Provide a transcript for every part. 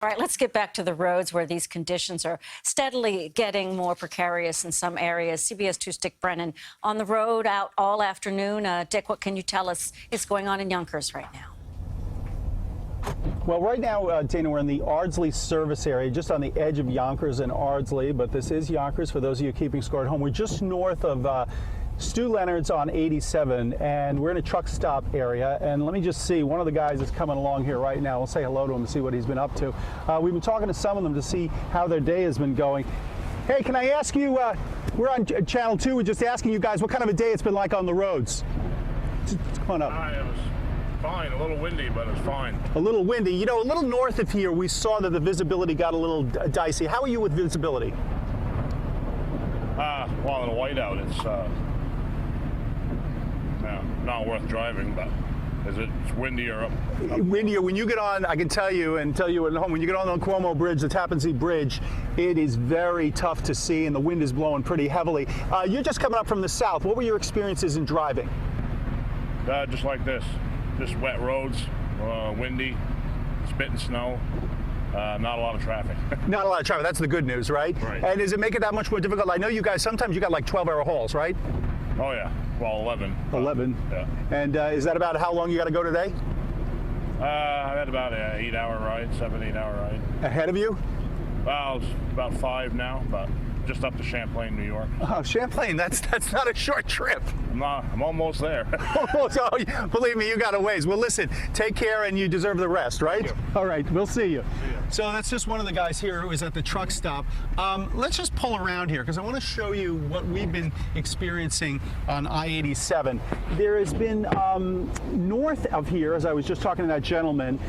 All right, let's get back to the roads where these conditions are steadily getting more precarious in some areas. CBS 2's Dick Brennan on the road out all afternoon. Dick, what can you tell us is going on in Yonkers right now? Well, right now, Dana, we're in the Ardsley service area, just on the edge of Yonkers and Ardsley, but this is Yonkers for those of you keeping score at home. We're just north of Stu Leonard's on 87, and we're in a truck stop area. And let me just see, one of the guys is coming along here right now. We'll say hello to him and see what he's been up to. We've been talking to some of them to see how their day has been going. Hey, can I ask you, we're on Channel 2, we're just asking you guys what kind of a day it's been like on the roads. Come on up. It was fine, a little windy, but it's fine. A little windy. You know, a little north of here, we saw that the visibility got a little dicey. How are you with visibility? Well, in a whiteout, it's not worth driving, but it's windier up. Windier. When you get on, I can tell you and tell you at home, when you get on the Cuomo Bridge, the Tappan Zee Bridge, it is very tough to see, and the wind is blowing pretty heavily. You're just coming up from the south. What were your experiences in driving? Just like this. Just wet roads, windy, spitting snow. Not a lot of traffic. Not a lot of traffic. That's the good news, right? Right. And does it make it that much more difficult? I know you guys, sometimes you got like 12-hour hauls, right? Oh, yeah. Well, 11. 11. Yeah. And is that about how long you got to go today? I had about an 8-hour ride, 8-hour ride. Ahead of you? Well, it's about 5 now, but just up to Champlain, New York. Oh, Champlain, that's not a short trip. I'm almost there. Almost. Oh, believe me, you got a ways. Well, listen, take care, and you deserve the rest, right? All right, we'll see you. So that's just one of the guys here who is at the truck stop. Let's just pull around here because I want to show you what we've been experiencing on I-87. There has been north of here, as I was just talking to that gentleman,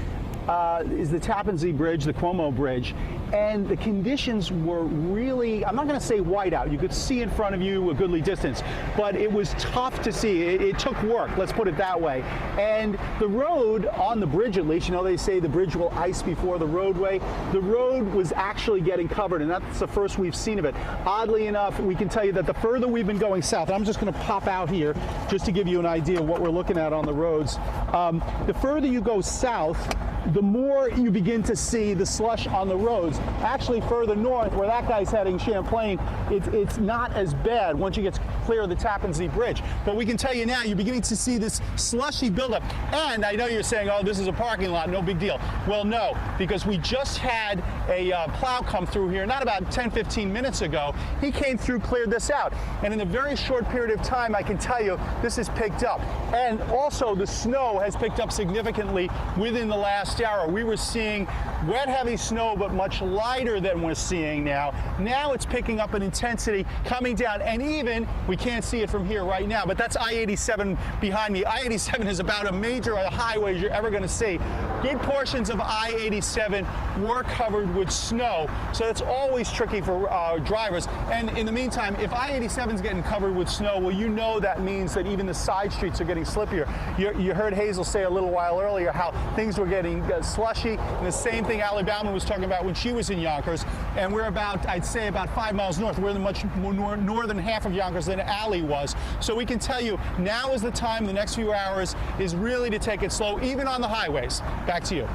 is the Tappan Zee Bridge, the Cuomo Bridge, and the conditions were really, I'm not going to say whiteout, you could see in front of you a goodly distance, but it was tough to see. It took work, let's put it that way. And the road, on the bridge at least, you know they say the bridge will ice before the roadway, the road was actually getting covered, and that's the first we've seen of it. Oddly enough, we can tell you that the further we've been going south, I'm just going to pop out here just to give you an idea of what we're looking at on the roads. The further you go south, the more you begin to see the slush on the roads. Actually, further north, where that guy's heading, Champlain, it's not as bad once you get clear of the Tappan Zee Bridge. But we can tell you now, you're beginning to see this slushy buildup. And I know you're saying, oh, this is a parking lot, no big deal. Well, no, because we just had a plow come through here, not about 10, 15 minutes ago. He came through, cleared this out. And in a very short period of time, I can tell you, this has picked up. And also, the snow has picked up significantly within the last hour. We were seeing wet, heavy snow, but much lighter than we're seeing now. Now it's picking up in intensity, coming down, and even, we can't see it from here right now, but that's I-87 behind me. I-87 is about a major highway you're ever going to see. Good portions of I-87 were covered with snow, so that's always tricky for drivers. And in the meantime, if I-87 is getting covered with snow, well, you know that means that even the side streets are getting slippier. You heard Hazel say a little while earlier how things were getting slushy, and the same thing Alabama was talking about when she was in Yonkers, and we're about, I'd say, about 5 miles north. We're in the much more northern half of Yonkers than Allie was. So we can tell you, now is the time, the next few hours, is really to take it slow, even on the highways. Back to you.